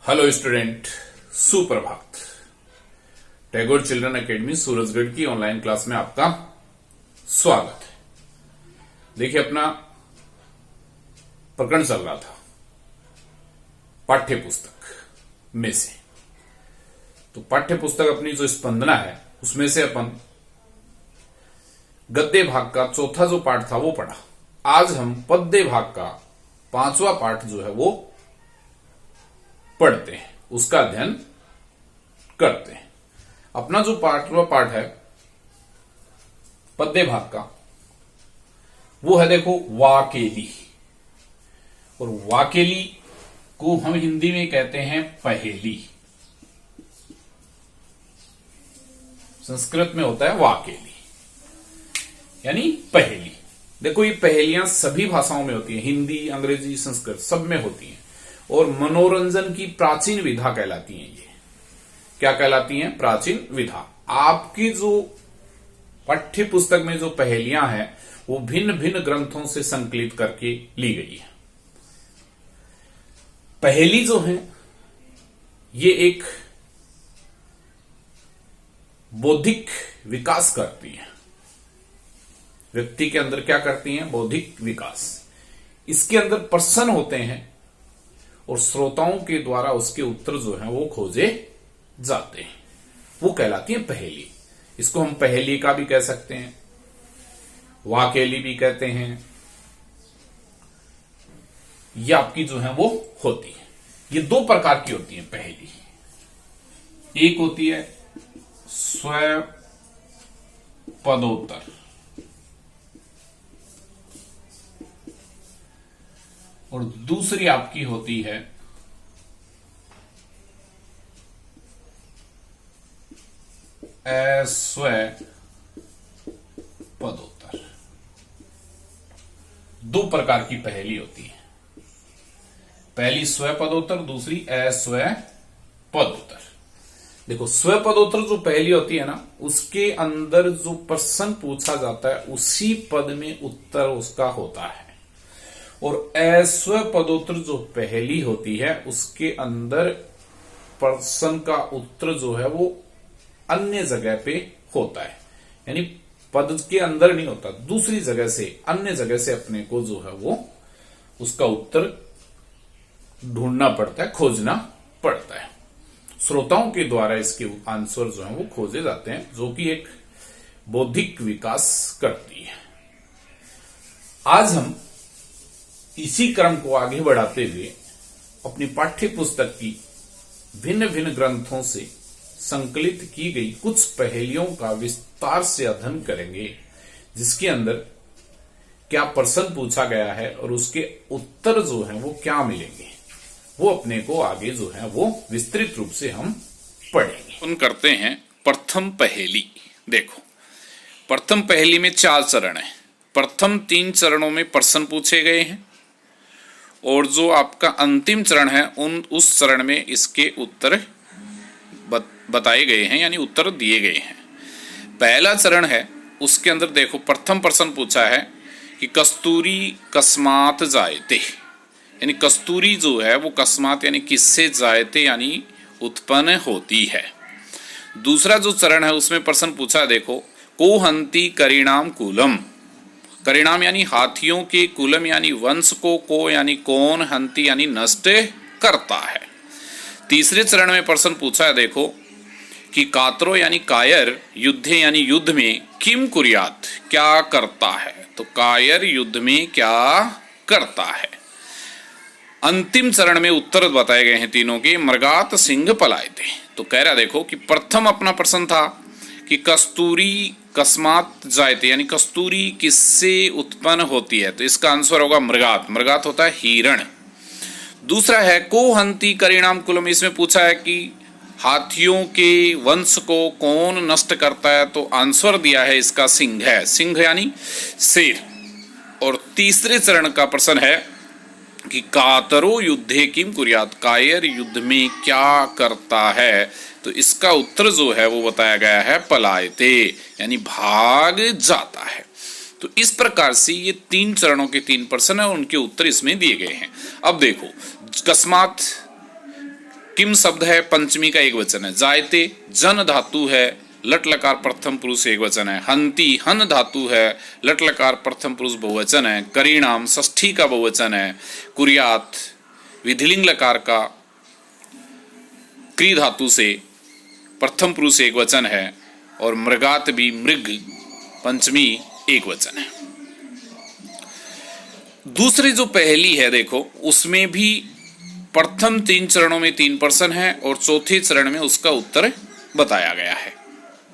Hello student, सुप्रभात। Tagore children academy Surajgarh की online class में आपका स्वागत है। देखिए, अपना प्रकरण चल रहा था पाठ्य पुस्तक में से। तो पाठ्य पुस्तक अपनी जो स्पंदना है उसमें से अपन गद्य भाग का चौथा जो पाठ था वो पढ़ा। आज हम पद्य भाग का पांचवा पाठ जो है वो पढ़ते हैं, उसका अध्ययन करते हैं। अपना जो पांचवा पाठ है पद्य भाग का वो है, देखो, वाकेली। और वाकेली को हम हिंदी में कहते हैं पहेली। संस्कृत में होता है वाकेली यानी पहेली। देखो, ये पहेलियां सभी भाषाओं में होती हैं, हिंदी, अंग्रेजी, संस्कृत सब में होती हैं। और मनोरंजन की प्राचीन विधा कहलाती हैं। ये क्या कहलाती हैं? प्राचीन विधा। आपकी जो पाठ्य पुस्तक में जो पहेलियां हैं वो भिन्न भिन्न ग्रंथों से संकलित करके ली गई है। पहेली जो है ये एक बौद्धिक विकास करती है। व्यक्ति के अंदर क्या करती हैं? बौद्धिक विकास। इसके अंदर प्रश्न होते हैं और श्रोताओं के द्वारा उसके उत्तर जो हैं वो खोजे जाते हैं। वो कहलाती है पहेली। इसको हम पहेली का भी कह सकते हैं, वाकेली भी कहते हैं। ये आपकी जो है वो होती है। ये दो प्रकार की होती है पहेली। एक होती है स्व पदोत्तर और दूसरी आपकी होती है अस्व पदोत्तर। दो प्रकार की पहेली होती है। पहली स्व पदोत्तर, दूसरी अस्व पदोत्तर। देखो, स्व पदोत्तर जो पहेली होती है ना, उसके अंदर जो प्रश्न पूछा जाता है उसी पद में उत्तर उसका होता है। और अस्व पदोत्तर जो पहेली होती है उसके अंदर प्रश्न का उत्तर जो है वो अन्य जगह पे होता है, यानी पद के अंदर नहीं होता, दूसरी जगह से, अन्य जगह से अपने को जो है वो उसका उत्तर ढूंढना पड़ता है, खोजना पड़ता है। श्रोताओं के द्वारा इसके आंसर जो है वो खोजे जाते हैं, जो कि एक बौद्धिक विकास करती है। आज हम इसी क्रम को आगे बढ़ाते हुए अपनी पाठ्य पुस्तक की भिन्न भिन्न ग्रंथों से संकलित की गई कुछ पहेलियों का विस्तार से अध्ययन करेंगे, जिसके अंदर क्या प्रश्न पूछा गया है और उसके उत्तर जो हैं वो क्या मिलेंगे, वो अपने को आगे जो है वो विस्तृत रूप से हम पढ़ेंगे। उन करते हैं प्रथम पहेली। देखो, प्रथम पहेली में 4 चरण है। प्रथम 3 चरणों में प्रश्न पूछे गए हैं और जो आपका अंतिम चरण है उस चरण में इसके उत्तर बताए गए हैं, यानी उत्तर दिए गए हैं। पहला चरण है, उसके अंदर देखो प्रथम प्रश्न पूछा है कि कस्तूरी कस्मात जायते, यानी कस्तूरी जो है वो कस्मात यानी किससे जायते यानी उत्पन्न होती है। दूसरा जो चरण है उसमें प्रश्न पूछा, देखो, को हंती करीणाम कुलम। करीणाम यानी हाथियों के, कुलम यानी वंश को यानी कौन, हंती यानी नष्ट करता है। तीसरे चरण में प्रश्न पूछा है, देखो, कि कातरो यानी कायर, युद्धे यानी युद्ध में, किम कुर्यात क्या करता है। तो कायर युद्ध में क्या करता है। अंतिम चरण में उत्तर बताए गए हैं तीनों के, मृगात सिंह पलायते। तो कह रहा, देखो, कि प्रथम अपना प्रश्न था कि कस्तूरी कस्मात जायते, यानी कस्तूरी किससे उत्पन्न होती है। तो इसका आंसर होगा मृगात। मृगात होता है हिरण। दूसरा है को हंती करीणाम कुलम। इसमें पूछा है कि हाथियों के वंश को कौन नष्ट करता है। तो आंसर दिया है इसका सिंह है। सिंह यानी शेर। और तीसरे चरण का प्रश्न है कि कातरो युद्धे किम कुर्यात, कायर युद्ध में क्या करता है। तो इसका उत्तर जो है वो बताया गया है पलायते, यानी भाग जाता है। तो इस प्रकार से ये 3 चरणों के 3 प्रश्न है और उनके उत्तर इसमें दिए गए हैं। अब देखो, कस्मात किम शब्द है पंचमी का एक वचन है। जायते जन धातु है, लट लकार प्रथम पुरुष एक वचन है। हंती हन धातु है, लट लकार प्रथम पुरुष बहुवचन है। करीणाम षष्ठी का बहुवचन है। कुर्यात विधिलिंग लकार का क्री धातु से प्रथम पुरुष एक वचन है। और मृगात भी मृग पंचमी एक वचन है। दूसरी जो पहली है देखो, उसमें भी प्रथम 3 चरणों में 3 प्रश्न है और चौथे चरण में उसका उत्तर बताया गया है।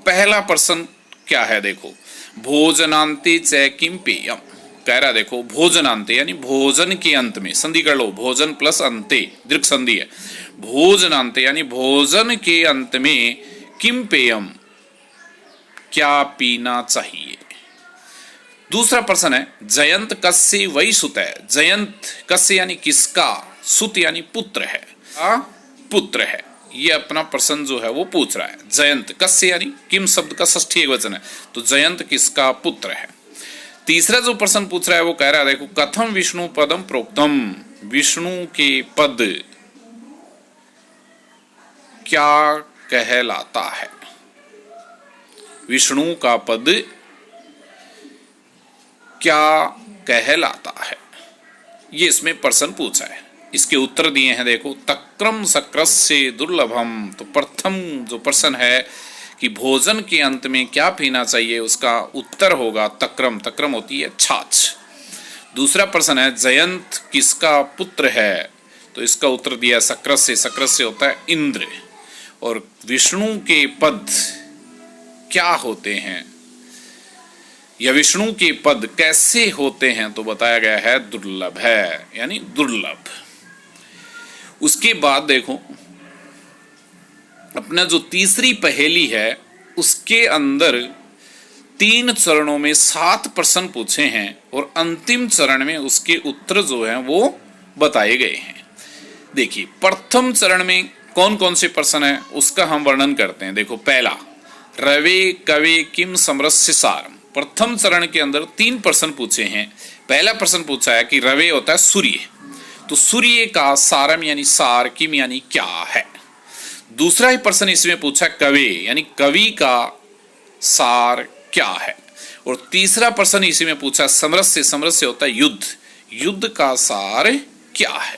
पहला प्रश्न क्या है देखो, भोजनांते च किम पेयम। कह रहा देखो भोजनांते यानी भोजन के अंत में, संधि कर लो, भोजन प्लस अंते दीर्घ संधि है। भोजनांते यानी भोजन के अंत में किम पेयम क्या पीना चाहिए। दूसरा प्रश्न है जयंत कस्य वही सुत है। जयंत कस्य यानी किसका, सुत यानी पुत्र है, पुत्र है। ये अपना प्रश्न जो है वो पूछ रहा है। जयंत कस्य यानी किम शब्द का षष्ठी एक वचन है, तो जयंत किसका पुत्र है। तीसरा जो प्रश्न पूछ रहा है वो कह रहा है देखो, कथम विष्णु पदम प्रोक्तम। विष्णु के पद क्या कहलाता है। विष्णु का पद क्या कहलाता है, ये इसमें प्रश्न पूछा है। इसके उत्तर दिए हैं देखो, तक्रम सक्रस्य दुर्लभम। तो प्रथम जो प्रश्न है कि भोजन के अंत में क्या पीना चाहिए, उसका उत्तर होगा तक्रम। तक्रम होती है छाछ। दूसरा प्रश्न है जयंत किसका पुत्र है, तो इसका उत्तर दिया सक्रस्य। सक्रस्य होता है इंद्र। और विष्णु के पद क्या होते हैं या विष्णु के पद कैसे होते हैं, तो बताया गया है दुर्लभ है, यानी दुर्लभ। उसके बाद देखो अपना जो तीसरी पहेली है उसके अंदर 3 चरणों में 7 प्रश्न पूछे हैं और अंतिम चरण में उसके उत्तर जो हैं वो बताए गए हैं। देखिए प्रथम चरण में कौन कौन से प्रश्न है उसका हम वर्णन करते हैं। देखो पहला, रवे कवे किम समरस्य सारम। प्रथम चरण के अंदर 3 प्रश्न पूछे हैं। पहला प्रश्न पूछा है कि रवे होता है सूर्य, तो सूर्य का सारम यानी सार, किम यानी क्या है। दूसरा ही प्रश्न इसमें पूछा कवे यानी कवि का सार क्या है। और तीसरा प्रश्न इसी में पूछा समरस्य। समरस्य होता है युद्ध, युद्ध का सार क्या है।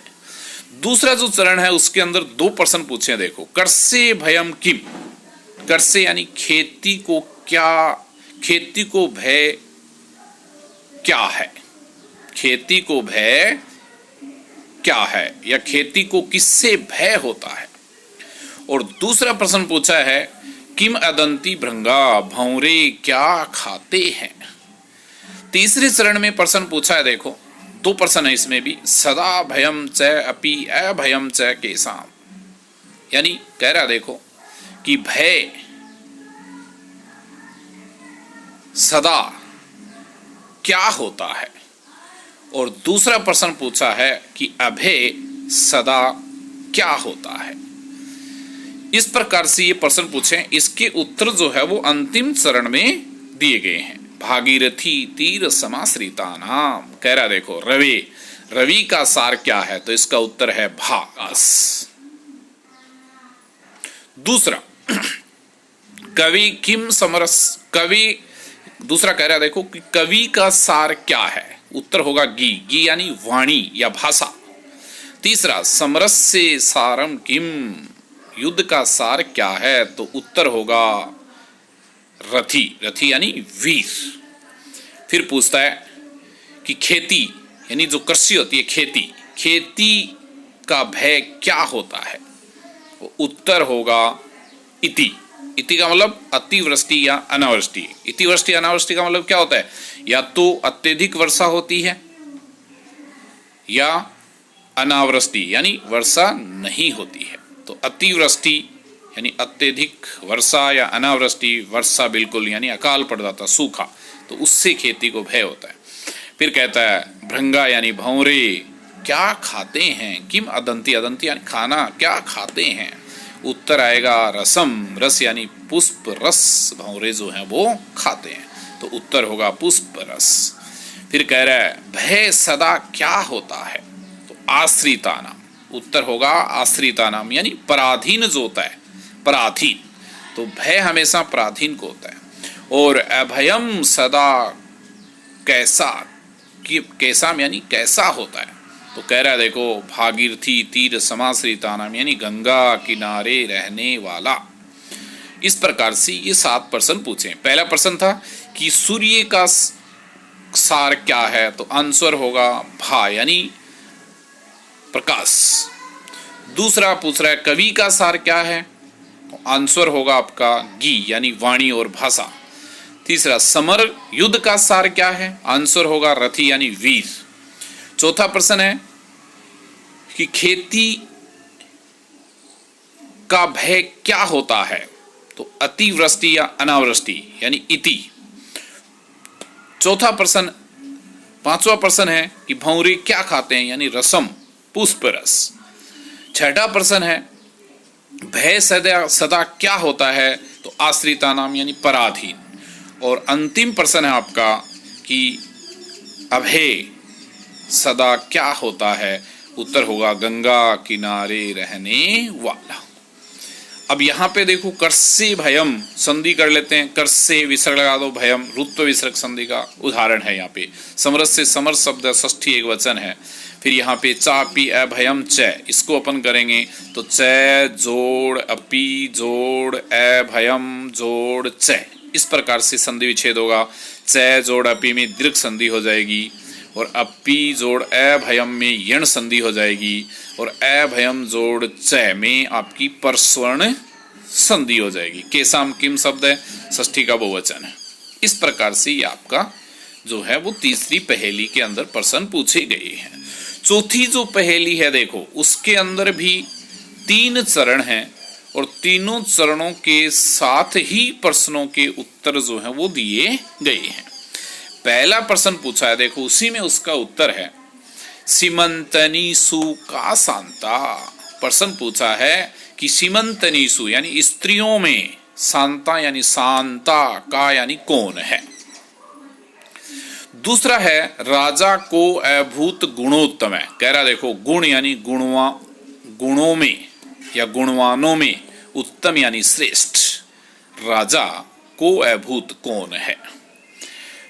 दूसरा जो चरण है उसके अंदर 2 प्रश्न पूछे हैं। देखो कर्से भयम किम। कर्से यानी खेती को क्या, खेती को भय क्या है, खेती को भय क्या है या खेती को किससे भय होता है। और दूसरा प्रश्न पूछा है किम अदंती भृंगा। भौरे क्या खाते हैं। तीसरे चरण में प्रश्न पूछा है देखो 2 प्रश्न है इसमें भी, सदा भयम च अपि अभयम च केसाम। यानी कह रहा देखो कि भय सदा क्या होता है। और दूसरा प्रश्न पूछा है कि अभय सदा क्या होता है। इस प्रकार से ये प्रश्न पूछे, इसके उत्तर जो है वो अंतिम चरण में दिए गए हैं। भागीरथी तीर समाश्रिता नाम। कह रहा देखो रवि, रवि का सार क्या है, तो इसका उत्तर है भास। दूसरा कवि किम समरस। कवि दूसरा कह रहा देखो कि कवि का सार क्या है, उत्तर होगा गी। गी यानी वाणी या भाषा। तीसरा समरस्य सारम किम, युद्ध का सार क्या है, तो उत्तर होगा रथी। रथी यानी वीर। फिर पूछता है कि खेती यानी जो कृषि होती है खेती, खेती का भय क्या होता है, उत्तर होगा इति। इति का मतलब अतिवृष्टि या अनावृष्टि। इतिवृष्टि अनावृष्टि का मतलब क्या होता है, या तो अत्यधिक वर्षा होती है या अनावृष्टि यानी वर्षा नहीं होती है। तो अतिवृष्टि यानी अत्यधिक वर्षा या अनावृष्टि वर्षा बिल्कुल यानी अकाल पड़ जाता, सूखा, तो उससे खेती को भय होता है। फिर कहता है भृंगा यानी भौरे क्या खाते हैं, किम अदंती। अदंती यानी खाना, क्या खाते हैं, उत्तर आएगा रसम। रस यानी पुष्प रस भौरे जो हैं वो खाते हैं, तो उत्तर होगा पुष्प रस। फिर कह रहा है भय सदा क्या होता है, तो आश्रिता नाम। उत्तर होगा आश्रिता नाम, यानी पराधीन जो होता है, पराधीन। तो भय हमेशा पराधीन को होता है। और अभयम सदा कैसा, कि कैसा यानी कैसा होता है। तो कह रहा है देखो, भागीरथी तीर समाश्रिता नाम, यानी गंगा किनारे रहने वाला। इस प्रकार से ये 7 प्रश्न पूछे। पहला प्रश्न था कि सूर्य का सार क्या है, तो आंसर होगा भा यानी प्रकाश। दूसरा पूछ रहा है कवि का सार क्या है, तो आंसर होगा आपका गी यानी वाणी और भाषा। तीसरा समर युद्ध का सार क्या है, आंसर होगा रथी यानी वीर। चौथा प्रश्न है कि खेती का भय क्या होता है, तो अतिवृष्टि या अनावृष्टि यानी इति। चौथा प्रश्न, पांचवा प्रश्न है कि भौरे क्या खाते हैं, यानी रसम पुष्परस। छठा प्रश्न है भय सदा क्या होता है, तो आश्रिता नाम यानी पराधीन। और अंतिम प्रश्न है आपका कि अभय सदा क्या होता है, उत्तर होगा गंगा किनारे रहने वाला। अब यहाँ पे देखो कर्से भयम संधि कर लेते हैं, कर्से विसर्ग लगा दो, भयम रुत्व विसर्ग संधि का उदाहरण है। यहाँ पे समरस से समर शब्द षष्ठी एक वचन है। फिर यहाँ पे चापी अभयम च, इसको अपन करेंगे तो च जोड़ अपी जोड़ अभयम जोड़ च, इस प्रकार से संधि विच्छेद होगा। च जोड़ अपी में दीर्घ संधि हो जाएगी, और अपी जोड़ अभयम में यण संधि हो जाएगी, और अभयम जोड़ च में आपकी परस्वर्ण संधि हो जाएगी। केसाम किम शब्द है, षष्ठी का बहुवचन है। इस प्रकार से ये आपका जो है वो तीसरी पहेली के अंदर प्रश्न पूछे गए हैं। चौथी जो पहेली है देखो, उसके अंदर भी 3 चरण हैं, और तीनों चरणों के साथ ही प्रश्नों के उत्तर जो हैं वो दिए गए हैं। पहला प्रश्न पूछा है देखो, उसी में उसका उत्तर है सीमंतनीसु का शांता। प्रश्न पूछा है कि सीमंतनीसु यानी स्त्रियों में, शांता यानी शांता का यानी कौन है। दूसरा है राजा को अभूत गुणोत्तम है। कह रहा देखो गुण यानी गुणों में या गुणवानों में उत्तम यानी श्रेष्ठ, राजा को अभूत कौन है।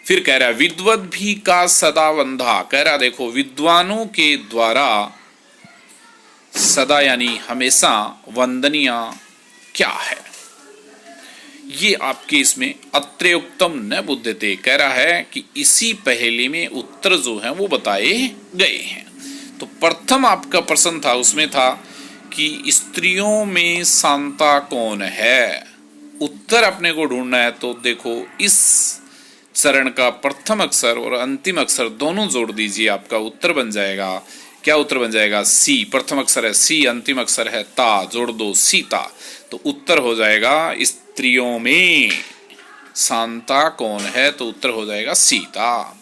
फिर कह रहा है विद्वत भी का सदा वंधा। कह रहा देखो विद्वानों के द्वारा सदा यानी हमेशा वंदनीय क्या है। ये आपके इसमें अत्रेयुक्तम न बुद्धते, कह रहा है कि इसी पहेली में उत्तर जो है वो बताए गए हैं। तो प्रथम आपका प्रश्न था, उसमें था कि स्त्रियों में शांता कौन है, उत्तर अपने को ढूंढना है। तो देखो इस चरण का प्रथम अक्षर और अंतिम अक्षर दोनों जोड़ दीजिए, आपका उत्तर बन जाएगा। क्या उत्तर बन जाएगा, सी। प्रथम अक्षर है सी, अंतिम अक्षर है ता, जोड़ दो सीता, तो उत्तर हो जाएगा स्त्रियों में शांता कौन है, तो उत्तर हो जाएगा सीता।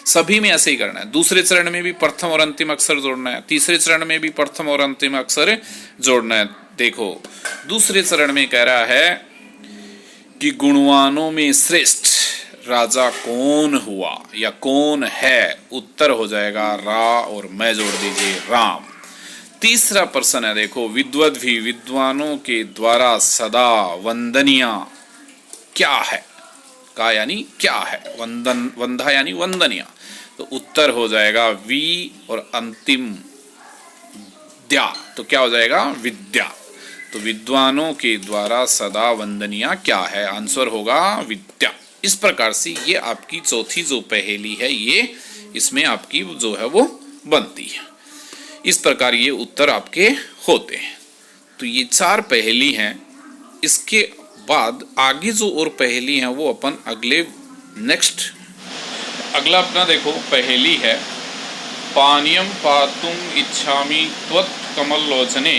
सभी में ऐसे ही करना है। दूसरे चरण में भी प्रथम और अंतिम अक्षर जोड़ना है, तीसरे चरण में भी प्रथम और अंतिम अक्षर जोड़ना है। देखो दूसरे चरण में कह रहा है कि गुणवानों में श्रेष्ठ राजा कौन हुआ या कौन है, उत्तर हो जाएगा रा और मैं जोड़ दीजिए राम। तीसरा प्रश्न है देखो विद्वत भी, विद्वानों के द्वारा सदा वंदनीय क्या है, का यानी क्या है, वंदन वंदा यानी वंदनीय, तो उत्तर हो जाएगा वी और अंतिम द्या, तो क्या हो जाएगा विद्या। तो विद्वानों के द्वारा सदा वंदनीय क्या है, आंसर होगा विद्या। इस प्रकार से ये आपकी चौथी जो पहेली है ये इसमें आपकी जो है वो बनती है। इस प्रकार ये उत्तर आपके होते हैं। तो ये 4 पहेली हैं। इसके बाद आगे जो और पहेली हैं वो अपन अगला अपना देखो पहेली है पानीयम पातुम इच्छामि त्वत् कमल लोचने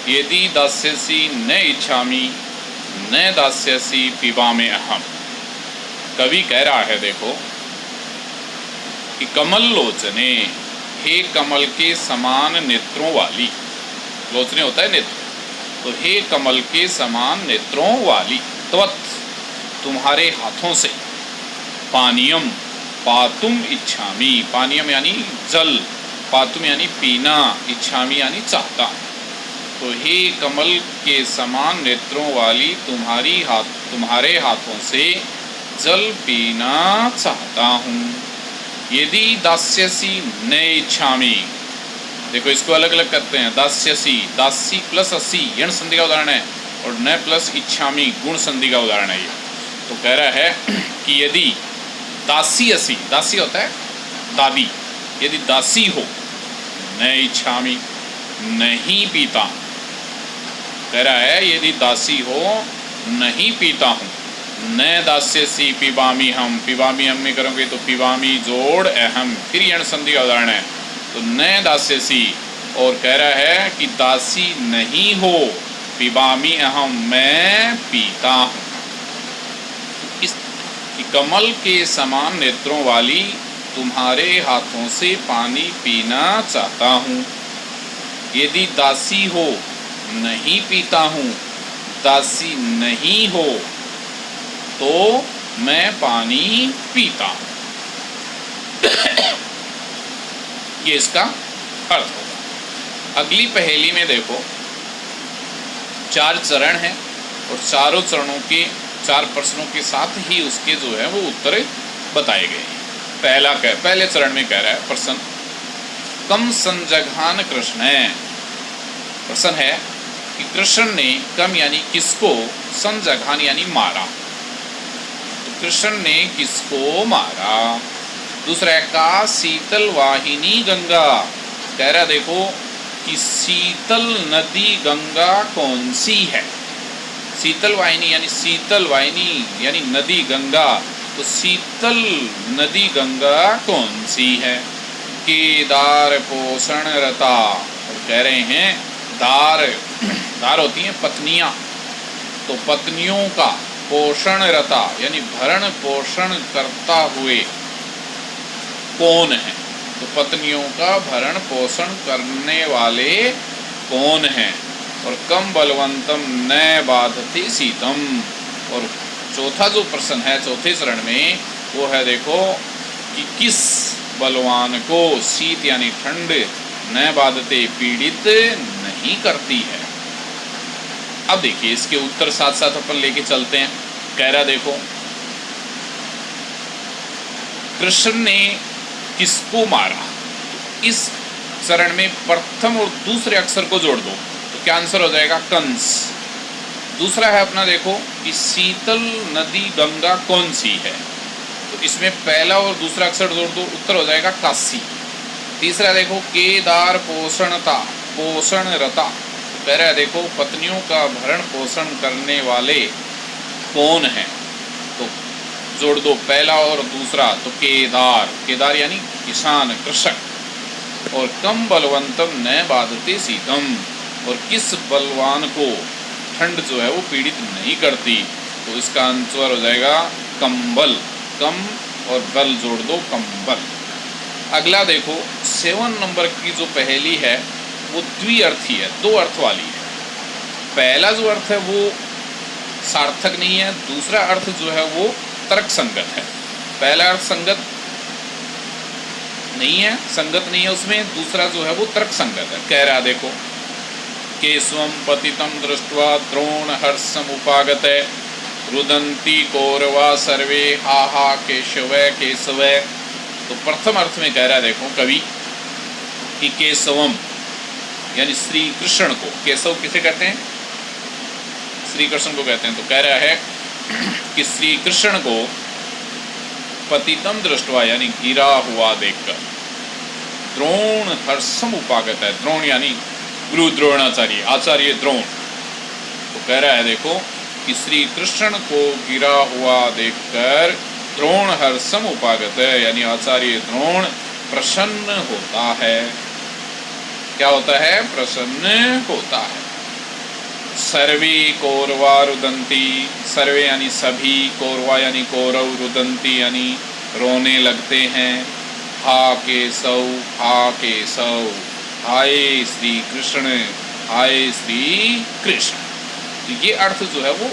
यदि दास्यसि न इच्छामि न दास्यसि पिबामि अहम। कवि कह रहा है देखो कि कमल लोचने, हे कमल के समान नेत्रों वाली, लोचने होता है नेत्र, तो हे कमल के समान नेत्रों वाली, त्वत् तुम्हारे हाथों से, पानीयम पातुम इच्छामि, पानीयम यानी जल पातुम यानी पीना, इच्छामी यानी चाहता। तो हे कमल के समान नेत्रों वाली तुम्हारे हाथों से जल पीना चाहता हूँ। यदि दास्यसी न इच्छामी, देखो इसको अलग अलग करते हैं। दास्यसी, दासी प्लस असी यण संधि का उदाहरण है, और न प्लस इच्छामी गुण संधि का उदाहरण है ये। तो कह रहा है कि यदि दासी असी, दासी होता है दादी, यदि दासी हो, न इच्छामी नहीं पीता, कह रहा है यदि दासी हो नहीं पीता हूँ। न दास्यसी पिबामी हम, पिबामी हम में करोगे तो पिबामी जोड़ अहम, फिर यण संधि का उदाहरण है। तो न दास्यसी, और कह रहा है कि दासी नहीं हो, पिबामी अहम मैं पीता हूँ। इस कि कमल के समान नेत्रों वाली तुम्हारे हाथों से पानी पीना चाहता हूँ। यदि दासी हो नहीं पीता हूँ, दासी नहीं हो तो मैं पानी पीता हूँ। ये इसका अर्थ होगा। अगली पहेली में देखो 4 चरण हैं और चारों चरणों के 4 प्रश्नों के साथ ही उसके जो है वो उत्तर बताए गए हैं। पहले चरण में कह रहा है प्रश्न, कम संजघान कृष्ण है। प्रश्न है कि कृष्ण ने कम यानी किसको, संजघान यानी मारा, तो कृष्ण ने किसको मारा। दूसरा है का शीतल वाहिनी गंगा, कह रहा देखो कि शीतल नदी गंगा कौन सी है। शीतल वाहिनी यानी नदी गंगा, तो शीतल नदी गंगा कौन सी है। केदार पोषण रता, और कह रहे हैं दार होती हैं पत्नियां, तो पत्नियों का पोषण रता यानी भरण पोषण करता हुए कौन है, तो पत्नियों का भरण पोषण करने वाले कौन हैं। और कम बलवंतम न बाधते शीतम, और चौथा जो प्रश्न है चौथे चरण में वो है देखो कि किस बलवान को शीत यानी ठंड न बाधते पीड़ित नहीं करती है। अब देखिए इसके उत्तर साथ साथ अपन लेके चलते हैं। कह रहा देखो कृष्ण ने किसको मारा, इस चरण में प्रथम और दूसरे अक्षर को जोड़ दो तो क्या आंसर हो जाएगा, कंस। दूसरा है अपना देखो कि शीतल नदी गंगा कौन सी है, तो इसमें पहला और दूसरा अक्षर जोड़ दो, उत्तर हो जाएगा काशी। तीसरा देखो केदार पोषण रता, कह रहा है देखो पत्नियों का भरण पोषण करने वाले कौन है, तो जोड़ दो पहला और दूसरा, तो केदार यानी किसान कृषक। और कम बलवंतम न बाधते शीतम, और किस बलवान को ठंड जो है वो पीड़ित नहीं करती, तो इसका आंसर हो जाएगा कंबल। कम और बल जोड़ दो कंबल। अगला देखो 7 नंबर की जो पहेली है वो द्विअर्थी है, 2 अर्थ वाली है। पहला जो अर्थ है वो सार्थक नहीं है, दूसरा अर्थ जो है वो तर्क संगत है। पहला अर्थ संगत नहीं है उसमें, दूसरा जो है वो तर्क संगत है। कह रहा देखो केशवम पतितम दृष्ट्वा द्रोण हर्षमुपागते रुदंती कौरवा सर्वे हा हा केशव। तो प्रथम अर्थ में कह रहा है देखो कवि कि केशवम यानी श्री कृष्ण को, केशव किसे कहते हैं, श्री कृष्ण को कहते हैं। तो कह रहा है कि श्री कृष्ण को पतितम दृष्टवा यानी गिरा हुआ देखकर, द्रोण हर्षम उपागत है, द्रोण यानी गुरु द्रोणाचार्य, आचार्य द्रोण। तो कह रहा है देखो कि श्री कृष्ण को गिरा हुआ देखकर द्रोण हर्षम उपागत है यानी आचार्य द्रोण प्रसन्न होता है। क्या होता है, प्रसन्न होता है। सर्वे कौरवा रुदंती, सर्वे यानी सभी, कौरवा यानी कौरव, रुदंती यानी रोने लगते हैं। हा केशव, हाय श्री कृष्ण, हाय श्री कृष्ण। तो ये अर्थ जो है वो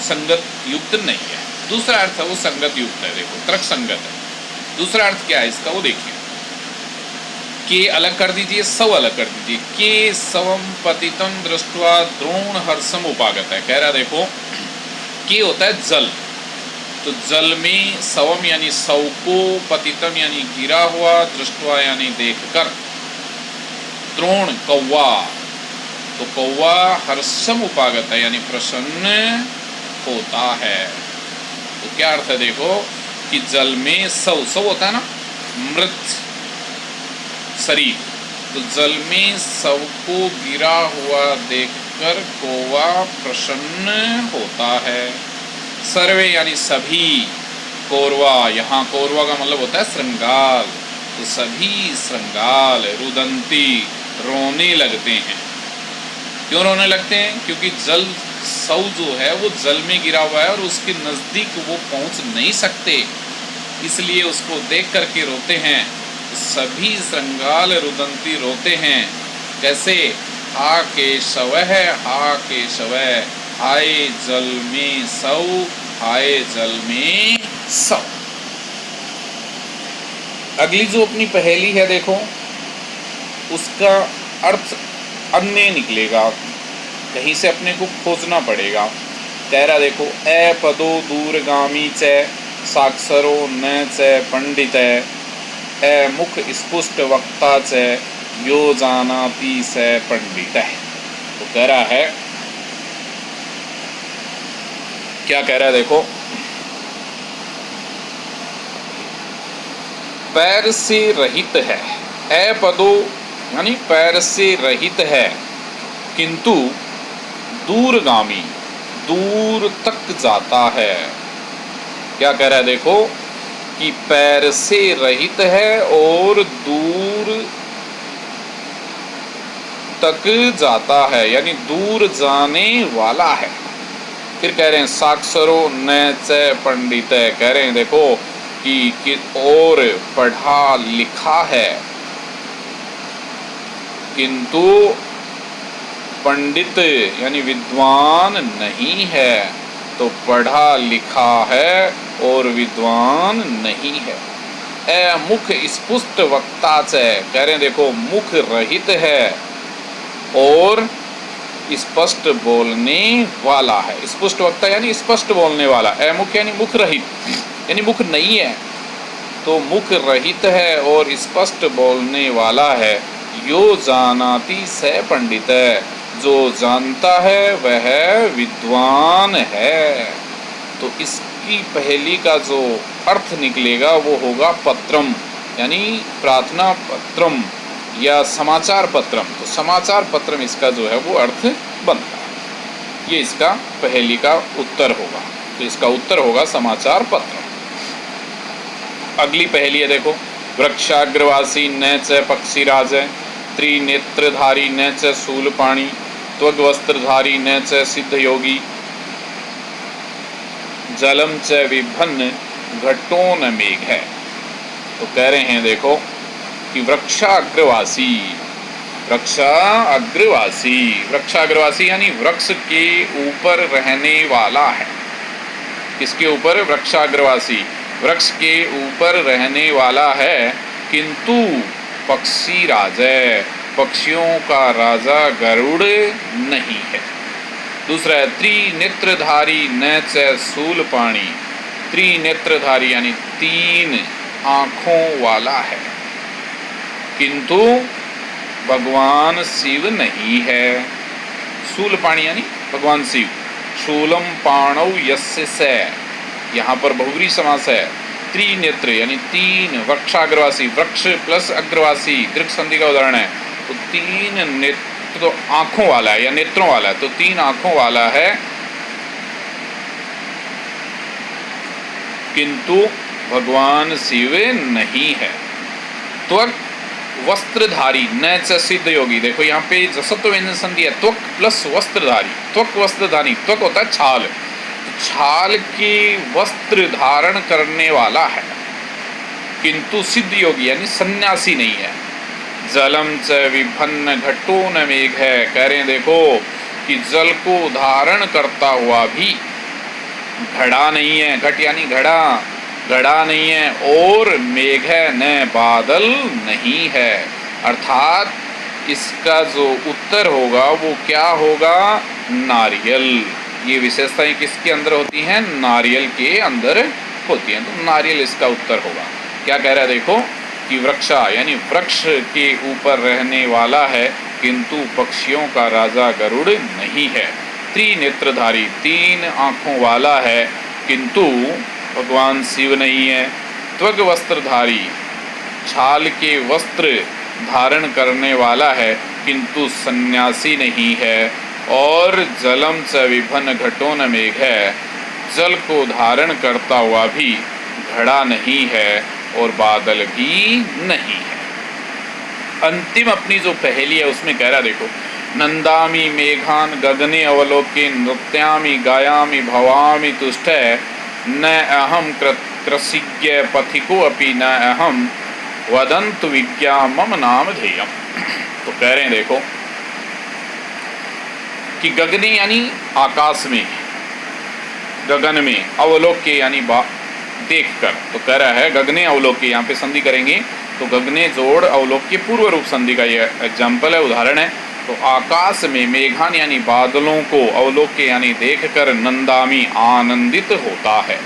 संगत युक्त नहीं है। दूसरा अर्थ है वो संगत युक्त है, देखो तर्क संगत है। दूसरा अर्थ क्या है इसका वो देखिए, के अलग कर दीजिए, सव अलग कर दीजिए। के सवम पतितम दृष्ट्वा द्रोण हर्षम उपागत है। कह रहा देखो के होता है जल, तो जल में सवम यानी सव को, पतितम यानी गिरा हुआ, दृष्ट्वा यानी देखकर, द्रोण कौवा, तो कौवा हर्षम उपागत है यानी प्रसन्न होता है। तो क्या अर्थ है देखो कि जल में सव, सव होता है ना मृत शरीर, तो जल में सव को गिरा हुआ देखकर कौवा प्रसन्न होता है। सर्वे यानी सभी, कौरवा, यहाँ कौरवा का मतलब होता है श्रृंगाल, तो सभी श्रृंगाल रुदंती रोने लगते हैं। क्यों रोने लगते हैं? क्योंकि जल सव जो है वो जल में गिरा हुआ है और उसके नजदीक वो पहुंच नहीं सकते, इसलिए उसको देख करके रोते हैं। सभी श्रृंगाल रुदंती रोते हैं। कैसे? हा केशव है, हा केशव, हाय जल में सव, हाय जल में सव। अगली जो अपनी पहेली है देखो, उसका अर्थ अन्य निकलेगा, कहीं से अपने को खोजना पड़ेगा। कह रहा देखो ए पदो दूरगामी च साक्षरो न च पंडित ए मुख स्पुष्ट वक्ता च यो जानाति स पंडित। तो कह रहा है, क्या कह रहा है देखो, पैर से रहित है, ए पदो यानी पैर से रहित है, किंतु दूरगामी दूर तक जाता है। क्या कह रहा है देखो कि पैर से रहित है और दूर तक जाता है, यानी दूर जाने वाला है। फिर कह रहे हैं साक्षरो न च पंडित, कह रहे हैं देखो कि और पढ़ा लिखा है, किंतु पंडित यानी विद्वान नहीं है। तो पढ़ा लिखा है और विद्वान नहीं है। ए मुख स्पुष्ट वक्ता च, कह रहे हैं देखो मुख रहित है और स्पष्ट बोलने वाला है। स्पष्ट वक्ता यानी स्पष्ट बोलने वाला, ए मुख यानी मुख रहित यानी मुख नहीं है, तो मुख रहित है और स्पष्ट बोलने वाला है। यो जानाति स पंडित, जो जानता है वह विद्वान है। तो इसकी पहेली का जो अर्थ निकलेगा वो होगा पत्रम, यानी प्रार्थना पत्रम या समाचार पत्रम। तो समाचार पत्रम इसका जो है वो अर्थ बनता है। ये इसका पहेली का उत्तर होगा। तो इसका उत्तर होगा समाचार पत्रम। अगली पहेली है देखो, वृक्षाग्रवासी न च पक्षीराज, त्रिनेत्रधारी न च शूलपाणी, त्वग्वस्त्रधारी न च सिद्ध योगी, जलम च विभन्न घटो न मेघ है। तो कह रहे हैं देखो कि वृक्षाग्रवासी, वृक्षाग्रवासी, वृक्षाग्रवासी यानी वृक्ष के ऊपर रहने वाला है। किसके ऊपर? वृक्षाग्रवासी, वृक्ष के ऊपर रहने वाला है, किंतु पक्षी राजा, पक्षियों का राजा गरुड़ नहीं है। दूसरा है त्रिनेत्रधारी न च शूलपाणी, त्रिनेत्रधारी यानी तीन आँखों वाला है, किंतु भगवान शिव नहीं है। शूलपाणी यानी भगवान शिव, शूलम पाणौ यस्य स, यहाँ पर बहुव्रीहि समास है। त्रिनेत्र यानी तीन, वृक्षाग्रवासी, वृक्ष प्लस अग्रवासी दीर्घ संधि का उदाहरण है। तो तीन नेत्र, तो आंखों वाला है या नेत्रों वाला है, तो तीन आंखों वाला है, किंतु भगवान शिव नहीं है। त्वक वस्त्रधारी न च सिद्ध योगी, देखो यहाँ पे जसत्व व्यंजन संधि है, त्वक प्लस वस्त्रधारी, त्वक वस्त्रधारी, त्वक होता है छाल, छाल के वस्त्र धारण करने वाला है, किंतु सिद्ध योगी यानी सन्यासी नहीं है। जलम च विभन्न घटो न मेघ है, कह रहे हैं देखो कि जल को धारण करता हुआ भी घड़ा नहीं है, घट यानी घड़ा, घड़ा नहीं है, और मेघ न बादल नहीं है। अर्थात इसका जो उत्तर होगा वो क्या होगा, नारियल। ये विशेषताएं किसके अंदर होती हैं, नारियल के अंदर होती हैं, तो नारियल इसका उत्तर होगा। क्या कह रहा है देखो कि वृक्षा यानी वृक्ष के ऊपर रहने वाला है किंतु पक्षियों का राजा गरुड़ नहीं है। त्रिनेत्रधारी, 3 आंखों वाला है किंतु भगवान शिव नहीं है। त्वग वस्त्रधारी, छाल के वस्त्र धारण करने वाला है किंतु सन्यासी नहीं है। और जलम च विभन घटो न मेघ है, जल को धारण करता हुआ भी घड़ा नहीं है और बादल भी नहीं है। अंतिम अपनी जो पहेली है उसमें कह रहा देखो, नंदामि मेघान गगने अवलोके नृत्यामि गायामि भवामि तुष्टै न अहम कृषिज्ञ पथिको अपि न अहम वदन्तु विज्ञा मम नाम धेयम। तो कह रहे हैं देखो कि गगने यानी आकाश में, गगन में, अवलोके यानी देख कर, तो कह रहा है गगने अवलोके, यहाँ पे संधि करेंगे तो गगने जोड़ अवलोके पूर्व रूप संधि का ये एग्जाम्पल है, उदाहरण है। तो आकाश में मेघान यानी बादलों को, अवलोके यानी देखकर, नंदामी आनंदित होता है।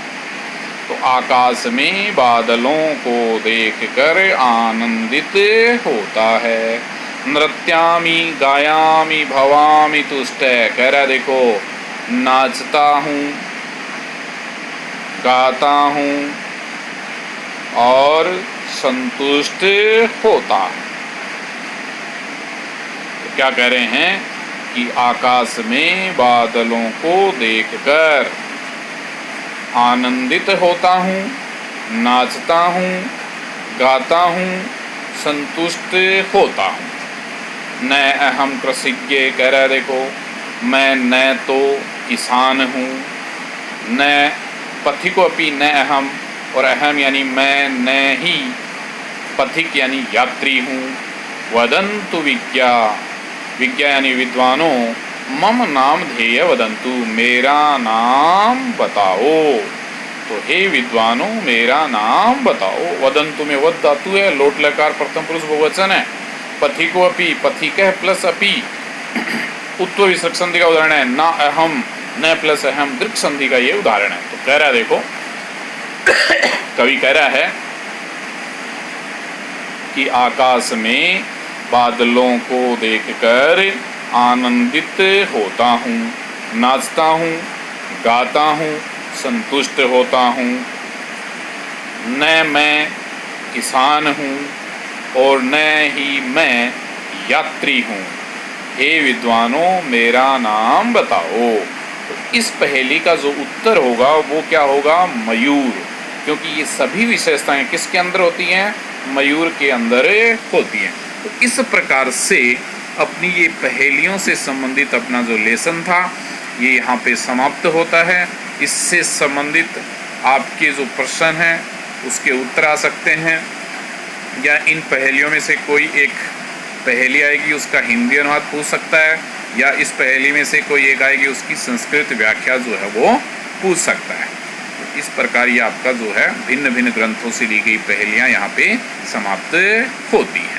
तो आकाश में बादलों को देखकर आनंदित होता है। नृत्यामि गायामि भवामि तुष्ट, कह रहा है देखो नाचता हूँ, गाता हूँ और संतुष्ट होता हूँ। तो क्या कह रहे हैं कि आकाश में बादलों को देखकर आनंदित होता हूँ, नाचता हूँ, गाता हूँ, संतुष्ट होता हूँ। न अहम कृषिज्ञ, कह रहा है देखो मैं न तो किसान हूँ, न पथिको अपि न अहम, और अहम यानी मैं, न ही पथिक यानी यात्री हूँ। वदन्तु विज्ञा, विज्ञा यानी विद्वानों, मम नाम ध्येय वदन्तु, मेरा नाम बताओ। तो हे विद्वानों मेरा नाम बताओ। वदन्तु में वद धातु है, लोट लकार प्रथम पुरुष बहुवचन है। पथिको अपि, पथिकः प्लस अपि उत्व विसर्ग संधि का उदाहरण है। ना अहम, न प्लस अहम दृक् संधि का ये उदाहरण है। तो कह रहा है देखो कवि कह रहा है कि आकाश में बादलों को देखकर आनंदित होता हूँ, नाचता हूँ, गाता हूँ, संतुष्ट होता हूँ। न मैं किसान हूँ और न ही मैं यात्री हूँ। हे विद्वानों मेरा नाम बताओ। तो इस पहेली का जो उत्तर होगा वो क्या होगा, मयूर, क्योंकि ये सभी विशेषताएं किसके अंदर होती हैं, मयूर के अंदर होती हैं। तो इस प्रकार से अपनी ये पहेलियों से संबंधित अपना जो लेसन था ये यहाँ पे समाप्त होता है। इससे संबंधित आपके जो प्रश्न हैं उसके उत्तर आ सकते हैं, या इन पहेलियों में से कोई एक पहेली आएगी उसका हिंदी अनुवाद पूछ सकता है, या इस पहेली में से कोई एक आएगी उसकी संस्कृत व्याख्या जो है वो पूछ सकता है। तो इस प्रकार ये आपका जो है भिन्न भिन्न ग्रंथों से ली गई पहेलियाँ यहाँ पे समाप्त होती हैं।